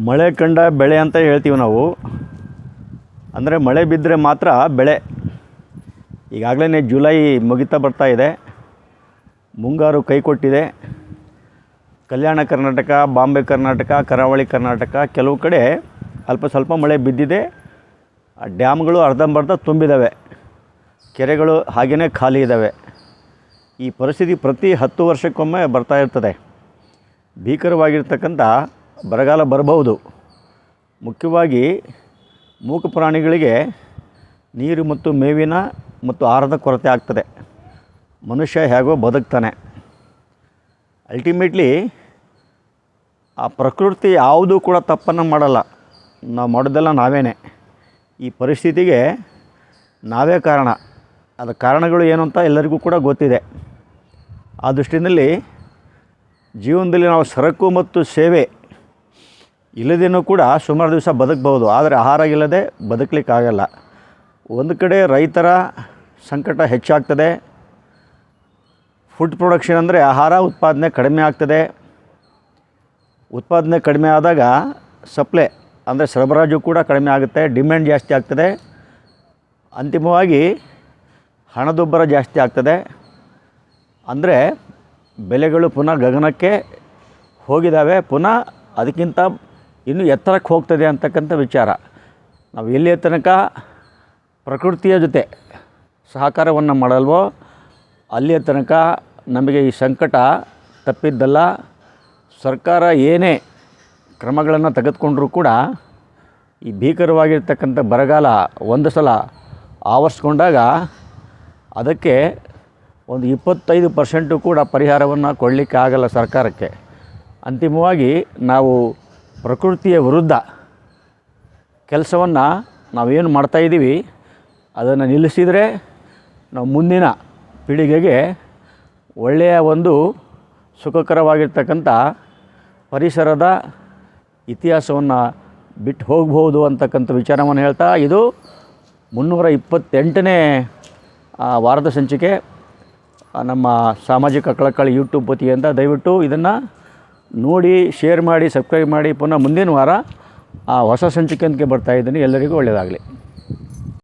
ಮಳೆ ಕಂಡ ಬೆಳೆ ಅಂತ ಹೇಳ್ತೀವಿ ನಾವು. ಅಂದರೆ ಮಳೆ ಬಿದ್ದರೆ ಮಾತ್ರ ಬೆಳೆ. ಈಗಾಗಲೇ ಜುಲೈ ಮುಗಿತಾ ಬರ್ತಾ ಇದೆ, ಮುಂಗಾರು ಕೈ ಕೊಟ್ಟಿದೆ. ಕಲ್ಯಾಣ ಕರ್ನಾಟಕ, ಬಾಂಬೆ ಕರ್ನಾಟಕ, ಕರಾವಳಿ ಕರ್ನಾಟಕ ಕೆಲವು ಕಡೆ ಅಲ್ಪ ಸ್ವಲ್ಪ ಮಳೆ ಬಿದ್ದಿದೆ. ಡ್ಯಾಮ್ಗಳು ಅರ್ಧಂಬರ್ಧ ತುಂಬಿದ್ದಾವೆ, ಕೆರೆಗಳು ಹಾಗೆಯೇ ಖಾಲಿ ಇದ್ದಾವೆ. ಈ ಪರಿಸ್ಥಿತಿ ಪ್ರತಿ 10 ವರ್ಷಕ್ಕೊಮ್ಮೆ ಬರ್ತಾ ಇರ್ತದೆ. ಭೀಕರವಾಗಿರ್ತಕ್ಕಂಥ ಬರಗಾಲ ಬರಬಹುದು. ಮುಖ್ಯವಾಗಿ ಮೂಕ ಪ್ರಾಣಿಗಳಿಗೆ ನೀರು ಮತ್ತು ಮೇವಿನ ಮತ್ತು ಆಹಾರದ ಕೊರತೆ ಆಗ್ತದೆ. ಮನುಷ್ಯ ಹೇಗೋ ಬದುಕ್ತಾನೆ. ಅಲ್ಟಿಮೇಟ್ಲಿ ಆ ಪ್ರಕೃತಿ ಯಾವುದೂ ಕೂಡ ತಪ್ಪನ್ನು ಮಾಡಲ್ಲ. ನಾವು ಮಾಡೋದೆಲ್ಲ ನಾವೇನೆ. ಈ ಪರಿಸ್ಥಿತಿಗೆ ನಾವೇ ಕಾರಣ. ಅದರ ಕಾರಣಗಳು ಏನು ಅಂತ ಎಲ್ಲರಿಗೂ ಕೂಡ ಗೊತ್ತಿದೆ. ಆ ದೃಷ್ಟಿಯಲ್ಲಿ ಜೀವನದಲ್ಲಿ ನಾವು ಸರಕು ಮತ್ತು ಸೇವೆ ಇಲ್ಲದೇನೂ ಕೂಡ ಸುಮಾರು ದಿವಸ ಬದುಕಬಹುದು. ಆದರೆ ಆಹಾರ ಇಲ್ಲದೆ ಬದುಕಲಿಕ್ಕಾಗಲ್ಲ. ಒಂದು ಕಡೆ ರೈತರ ಸಂಕಟ ಹೆಚ್ಚಾಗ್ತದೆ. ಫುಡ್ ಪ್ರೊಡಕ್ಷನ್ ಅಂದರೆ ಆಹಾರ ಉತ್ಪಾದನೆ ಕಡಿಮೆ ಆಗ್ತದೆ. ಉತ್ಪಾದನೆ ಕಡಿಮೆ ಆದಾಗ ಸಪ್ಲೈ ಅಂದರೆ ಸರಬರಾಜು ಕೂಡ ಕಡಿಮೆ ಆಗುತ್ತೆ, ಡಿಮ್ಯಾಂಡ್ ಜಾಸ್ತಿ ಆಗ್ತದೆ. ಅಂತಿಮವಾಗಿ ಹಣದುಬ್ಬರ ಜಾಸ್ತಿ ಆಗ್ತದೆ. ಅಂದರೆ ಬೆಲೆಗಳು ಪುನಃ ಗಗನಕ್ಕೆ ಹೋಗಿದ್ದಾವೆ, ಪುನಃ ಅದಕ್ಕಿಂತ ಇನ್ನೂ ಎತ್ತರಕ್ಕೆ ಹೋಗ್ತದೆ ಅಂತಕ್ಕಂಥ ವಿಚಾರ. ನಾವು ಎಲ್ಲಿಯ ತನಕ ಪ್ರಕೃತಿಯ ಜೊತೆ ಸಹಕಾರವನ್ನು ಮಾಡಲ್ವೋ ಅಲ್ಲಿಯ ತನಕ ನಮಗೆ ಈ ಸಂಕಟ ತಪ್ಪಿದ್ದಲ್ಲ. ಸರ್ಕಾರ ಏನೇ ಕ್ರಮಗಳನ್ನು ತೆಗೆದುಕೊಂಡರೂ ಕೂಡ ಈ ಭೀಕರವಾಗಿರ್ತಕ್ಕಂಥ ಬರಗಾಲ ಒಂದು ಸಲ ಆವರಿಸ್ಕೊಂಡಾಗ ಅದಕ್ಕೆ ಒಂದು 25% ಕೂಡ ಪರಿಹಾರವನ್ನು ಕೊಡಲಿಕ್ಕೆ ಆಗಲ್ಲ ಸರ್ಕಾರಕ್ಕೆ. ಅಂತಿಮವಾಗಿ ನಾವು ಪ್ರಕೃತಿಯ ವಿರುದ್ಧ ಕೆಲಸವನ್ನು ನಾವೇನು ಮಾಡ್ತಾಯಿದ್ದೀವಿ ಅದನ್ನು ನಿಲ್ಲಿಸಿದರೆ ನಾವು ಮುಂದಿನ ಪೀಳಿಗೆಗೆ ಒಳ್ಳೆಯ ಒಂದು ಸುಖಕರವಾಗಿರ್ತಕ್ಕಂಥ ಪರಿಸರದ ಇತಿಹಾಸವನ್ನು ಬಿಟ್ಟು ಹೋಗ್ಬೋದು ಅಂತಕ್ಕಂಥ ವಿಚಾರವನ್ನು ಹೇಳ್ತಾ, ಇದು 328ನೇ ವಾರದ ಸಂಚಿಕೆ ನಮ್ಮ ಸಾಮಾಜಿಕ ಕಳಕಳಿ ಯೂಟ್ಯೂಬ್ ವತಿಯಿಂದ. ದಯವಿಟ್ಟು ಇದನ್ನು ನೋಡಿ, ಶೇರ್ ಮಾಡಿ, ಸಬ್ಸ್ಕ್ರೈಬ್ ಮಾಡಿ. ಪುನಃ ಮುಂದಿನ ವಾರ ಹೊಸ ಸಂಚಿಕೆಯೊಂದಿಗೆ ಬರ್ತಾಯಿದ್ದೀನಿ. ಎಲ್ಲರಿಗೂ ಒಳ್ಳೆಯದಾಗಲಿ.